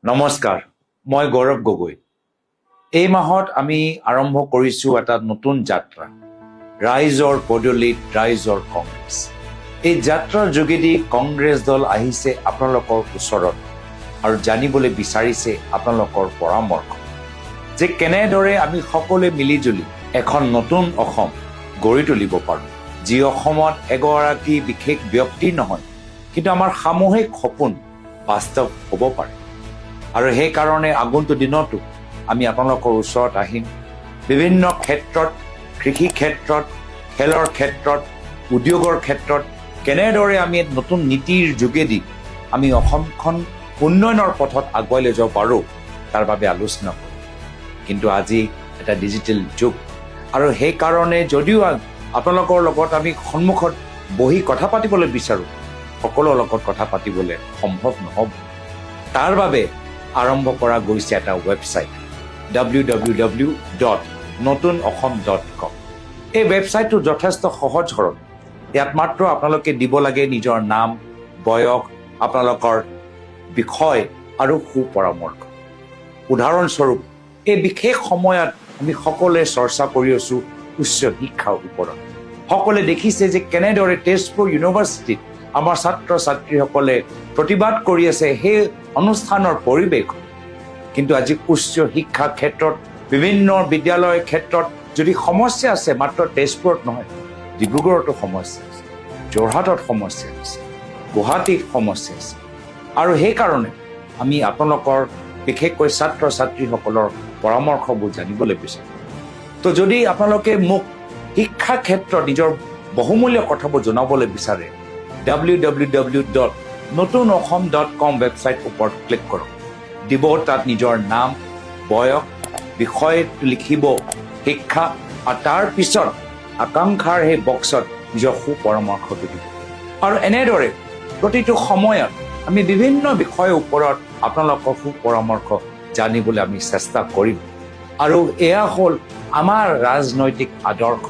নমস্কাৰ, মই গৌৰৱ গগৈ। এই মাহত আমি আৰম্ভ কৰিছোঁ এটা নতুন যাত্ৰা, ৰাইজৰ পদূলিত ৰাইজৰ কংগ্ৰেছ। এই যাত্ৰাৰ যোগেদি কংগ্ৰেছ দল আহিছে আপোনালোকৰ ওচৰত আৰু জানিবলৈ বিচাৰিছে আপোনালোকৰ পৰামৰ্শ যে কেনেদৰে আমি সকলোৱে মিলিজুলি এখন নতুন অসম গঢ়ি তুলিব পাৰোঁ, যি অসমত এগৰাকী বিশেষ ব্যক্তি নহয় কিন্তু আমাৰ সামূহিক সপোন বাস্তৱ হ'ব পাৰে। আৰু সেইকাৰণে আগন্তুক দিনতো আমি আপোনালোকৰ ওচৰত আহিম। বিভিন্ন ক্ষেত্ৰত, কৃষি ক্ষেত্ৰত, খেলৰ ক্ষেত্ৰত, উদ্যোগৰ ক্ষেত্ৰত কেনেদৰে আমি নতুন নীতিৰ যোগেদি আমি অসমখন উন্নয়নৰ পথত আগুৱাই লৈ যাব পাৰোঁ তাৰ বাবে আলোচনা কৰোঁ। কিন্তু আজি এটা ডিজিটেল যুগ আৰু সেইকাৰণে যদিও আপোনালোকৰ লগত আমি সন্মুখত বহি কথা পাতিবলৈ বিচাৰোঁ, সকলোৰ লগত কথা পাতিবলৈ সম্ভৱ নহ'ব। তাৰ বাবে আৰম্ভ কৰা গৈছে এটা ৱেবছাইট www.notunosom.com। এই ৱেবছাইটটো যথেষ্ট সহজ সৰল। ইয়াত মাত্ৰ আপোনালোকে দিব লাগে নিজৰ নাম, বয়স, আপোনালোকৰ বিষয় আৰু সুপৰামৰ্শ। উদাহৰণস্বৰূপ এই বিশেষ সময়ত আমি সকলোৱে চৰ্চা কৰি আছোঁ উচ্চ শিক্ষাৰ ওপৰত। সকলোৱে দেখিছে যে কেনেদৰে তেজপুৰ ইউনিভাৰ্চিটিত আমাৰ ছাত্ৰ ছাত্ৰীসকলে প্ৰতিবাদ কৰি আছে সেই অনুষ্ঠানৰ পৰিৱেশ। কিন্তু আজি উচ্চ শিক্ষা ক্ষেত্ৰত বিভিন্ন বিদ্যালয়ৰ ক্ষেত্ৰত যদি সমস্যা আছে, মাত্ৰ তেজপুৰত নহয়, ডিব্ৰুগড়তো সমস্যা আছে, যোৰহাটত সমস্যা আছে, গুৱাহাটীত সমস্যা আছে। আৰু সেইকাৰণে আমি আপোনালোকৰ বিশেষকৈ ছাত্ৰ ছাত্ৰীসকলৰ পৰামৰ্শবোৰ জানিবলৈ বিচাৰোঁ। তো যদি আপোনালোকে মোক শিক্ষা ক্ষেত্ৰত নিজৰ বহুমূলীয় কথাবোৰ জনাবলৈ বিচাৰে, www.notunosom.com ৱেবছাইট ওপৰত ক্লিক কৰক। দিব তাত নিজৰ নাম, বয়স, বিষয় লিখিব, শিক্ষা, আৰু তাৰ পিছত আকাংক্ষাৰ সেই বক্সত নিজৰ সুপৰামৰ্শটো দিব। আৰু এনেদৰে প্ৰতিটো সময়ত আমি বিভিন্ন বিষয়ৰ ওপৰত আপোনালোকৰ সুপৰামৰ্শ জানিবলৈ আমি চেষ্টা কৰিম। আৰু এয়া হ'ল আমাৰ ৰাজনৈতিক আদৰ্শ।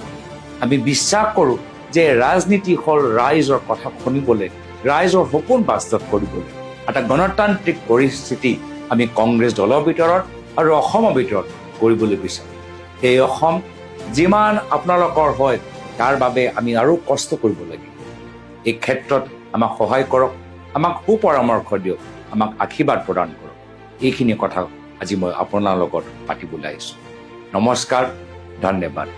আমি বিশ্বাস কৰোঁ যে ৰাজনীতি হ'ল ৰাইজৰ কথা শুনিবলৈ, ৰাইজৰ সপোন বাস্তৱ কৰিবলৈ। এটা গণতান্ত্ৰিক পৰিস্থিতি আমি কংগ্ৰেছ দলৰ ভিতৰত আৰু অসমৰ ভিতৰত কৰিবলৈ বিচাৰোঁ। এই অসম যিমান আপোনালোকৰ হয় তাৰ বাবে আমি আৰু কষ্ট কৰিব লাগিব। এই ক্ষেত্ৰত আমাক সহায় কৰক, আমাক সুপৰামৰ্শ দিয়ক, আমাক আশীৰ্বাদ প্ৰদান কৰক। এইখিনি কথা আজি মই আপোনাৰ লগত পাতিবলৈ আহিছোঁ। নমস্কাৰ, ধন্যবাদ।